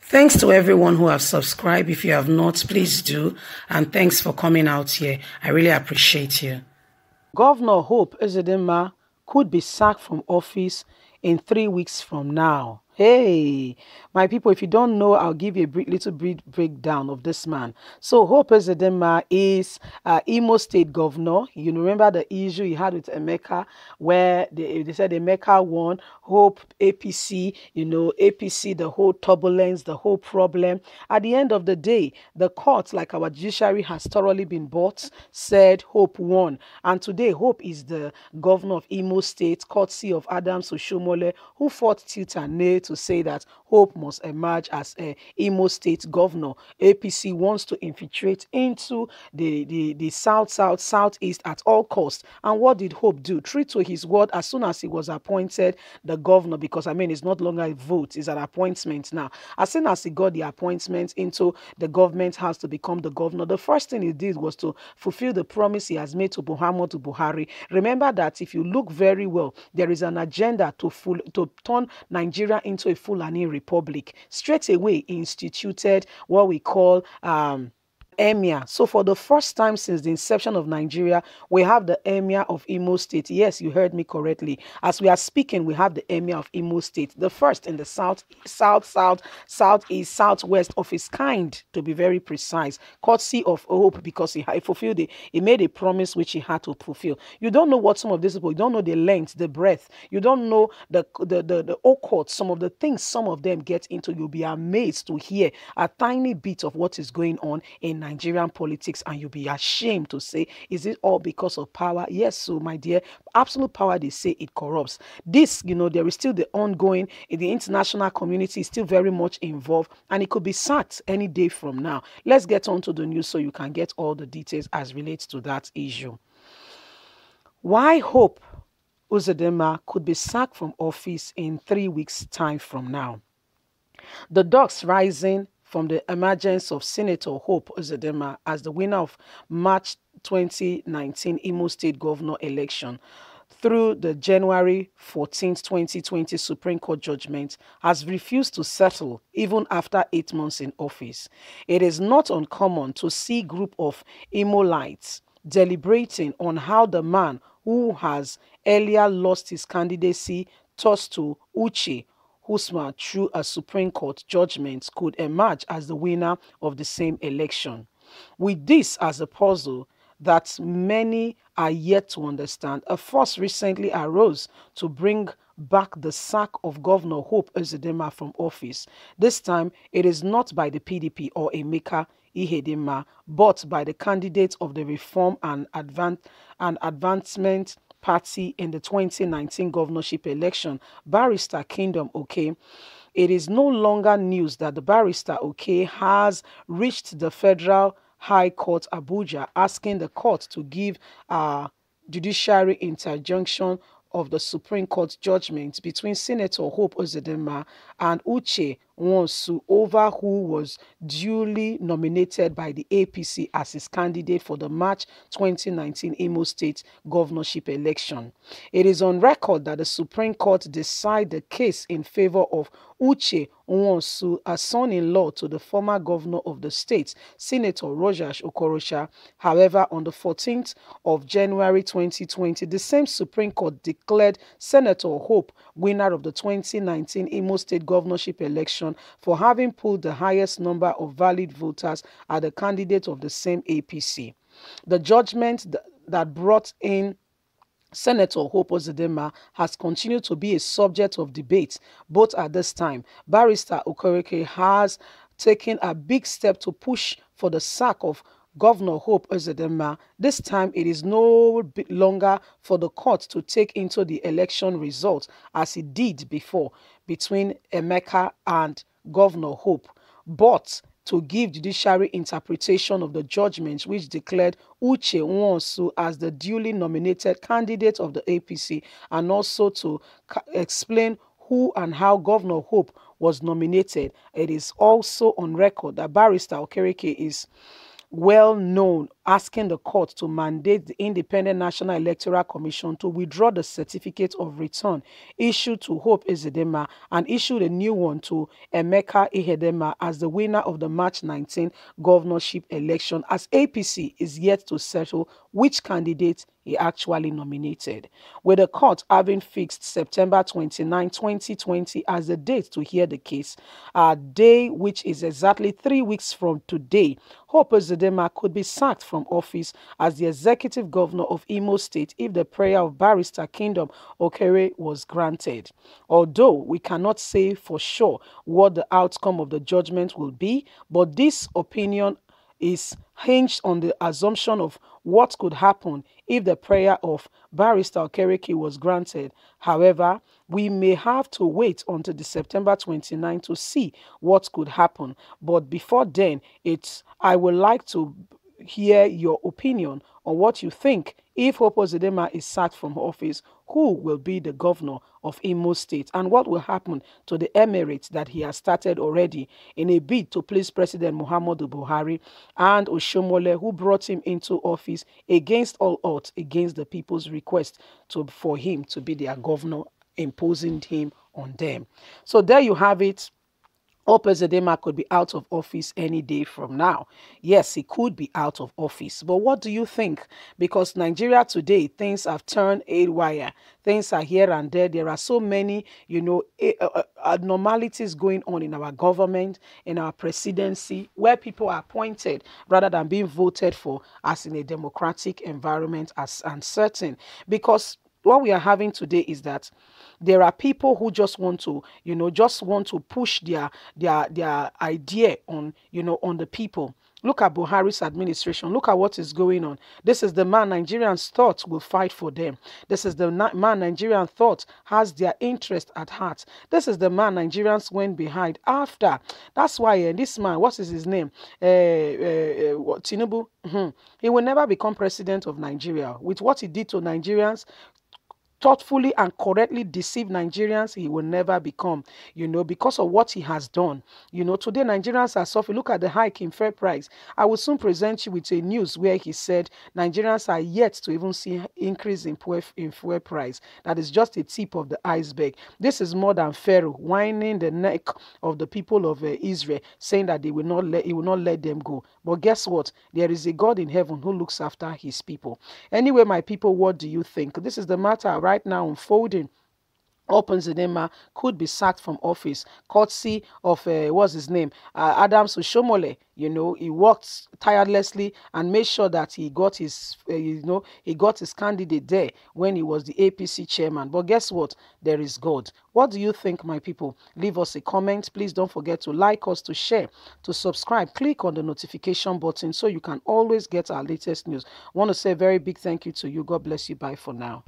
Thanks to everyone who have subscribed. If you have not, please do. And thanks for coming out here. I really appreciate you. Governor Hope Uzodinma could be sacked from office in 3 weeks from now. Hey, my people, if you don't know, I'll give you a little breakdown of this man. So Hope Uzodinma is Imo State governor. You remember the issue he had with Emeka, where they said Emeka won, Hope APC, APC, the whole turbulence, the whole problem. At the end of the day, the court, like our judiciary has thoroughly been bought, said Hope won. And today, Hope is the governor of Imo State, courtesy of Adams Oshomole, who fought tooth and nail to say that Hope must emerge as a Imo State governor. APC wants to infiltrate into the southeast at all costs. And what did Hope do? True to his word, as soon as he was appointed the governor, because it's not longer a vote, it's an appointment now. As soon as he got the appointment into the government house to become the governor, the first thing he did was to fulfill the promise he has made to Muhammadu Buhari. Remember that if you look very well, there is an agenda to turn Nigeria into a Fulani republic. Straight away, he instituted what we call Emir. So for the first time since the inception of Nigeria, we have the Emir of Imo State. Yes, you heard me correctly. As we are speaking, we have the Emir of Imo State, the first in the southeast, southwest of his kind, to be very precise, courtesy of Hope, because he fulfilled it. He made a promise which he had to fulfill. You don't know what some of these people, you don't know the length, the breadth, you don't know the occult, some of the things some of them get into. You'll be amazed to hear a tiny bit of what is going on in Nigerian politics, and you'll be ashamed to say, is it all because of power? Yes, so my dear, absolute power, they say it corrupts. This, there is still the ongoing, the international community is still very much involved, and it could be sacked any day from now. Let's get on to the news so you can get all the details as relates to that issue. Why Hope Uzodinma could be sacked from office in 3 weeks' time from now. The dogs rising from the emergence of Senator Hope Uzodinma as the winner of March 2019 Imo State Governor election through the January 14, 2020 Supreme Court judgment has refused to settle even after 8 months in office. It is not uncommon to see a group of Imolites deliberating on how the man who has earlier lost his candidacy tossed to Uche Usman through a Supreme Court judgment could emerge as the winner of the same election. With this as a puzzle that many are yet to understand, a force recently arose to bring back the sack of Governor Hope Uzodinma from office. This time, it is not by the PDP or Emeka Ihedinma, but by the candidates of the Reform and Advancement Party in the 2019 governorship election, Barrister Kingdom Oke. It is no longer news that the Barrister Oke has reached the Federal High Court Abuja, asking the court to give a judiciary interjunction of the Supreme Court judgment between Senator Hope Uzodinma and Uche Nwosu over who was duly nominated by the APC as his candidate for the March 2019 Imo State governorship election. It is on record that the Supreme Court decided the case in favor of Uche Nwosu, a son-in-law to the former governor of the state, Senator Rojas Okorocha. However, on the 14th of January 2020, the same Supreme Court declared Senator Hope winner of the 2019 Imo State governorship election for having pulled the highest number of valid voters as the candidate of the same APC. The judgment that brought in Senator Hope Uzodinma has continued to be a subject of debate, both at this time. Barrister Okereke has taken a big step to push for the sack of Governor Hope Uzodinma. This time, it is no longer for the court to take into the election results as it did before between Emeka and Governor Hope, but to give judiciary interpretation of the judgment which declared Uche Nwosu as the duly nominated candidate of the APC, and also to explain who and how Governor Hope was nominated. It is also on record that Barrister Okereke is well known asking the court to mandate the Independent National Electoral Commission to withdraw the certificate of return issued to Hope Uzodinma and issued a new one to Emeka Ihedema as the winner of the March 19 governorship election, as APC is yet to settle which candidate he actually nominated, with the court having fixed September 29, 2020 as the date to hear the case, a day which is exactly 3 weeks from today. Hope Uzodinma could be sacked from office as the executive governor of Imo State if the prayer of Barrister Kingdom Okere was granted. Although we cannot say for sure what the outcome of the judgment will be, but this opinion is hinged on the assumption of what could happen if the prayer of Barrister Okereke was granted. However, we may have to wait until the September 29 to see what could happen. But before then, I would like to hear your opinion on what you think. If Hope Uzodinma is sacked from office, who will be the governor of Imo State, and what will happen to the emirates that he has started already in a bid to please President Muhammadu Buhari and Oshomole, who brought him into office against all odds, against the people's request for him to be their governor, imposing him on them. So there you have it. Hope Uzodinma could be out of office any day from now. Yes, he could be out of office. But what do you think? Because Nigeria today, things have turned haywire. Things are here and there. There are so many, abnormalities going on in our government, in our presidency, where people are appointed rather than being voted for, as in a democratic environment, as uncertain. Because what we are having today is that there are people who just want to, push their idea on, on the people. Look at Buhari's administration. Look at what is going on. This is the man Nigerians thought will fight for them. This is the man Nigerians thought has their interest at heart. This is the man Nigerians went behind after. That's why this man, what is his name? Tinubu. He will never become president of Nigeria. With what he did to Nigerians, thoughtfully and correctly deceive Nigerians, he will never become, because of what he has done. Today Nigerians are suffering. Look at the hike in fuel price. I will soon present you with a news where he said Nigerians are yet to even see increase in fuel price. That is just a tip of the iceberg. This is more than Pharaoh whining the neck of the people of Israel, saying that he will not let them go. But guess what? There is a God in heaven who looks after his people. Anyway, my people, what do you think? This is the matter right now unfolding. Hope Uzodinma could be sacked from office, courtesy of what's his name, Adams Oshomole. He worked tirelessly and made sure that he got his, candidate there when he was the APC chairman. But guess what? There is God. What do you think, my people? Leave us a comment. Please don't forget to like us, to share, to subscribe. Click on the notification button so you can always get our latest news. I want to say a very big thank you to you. God bless you. Bye for now.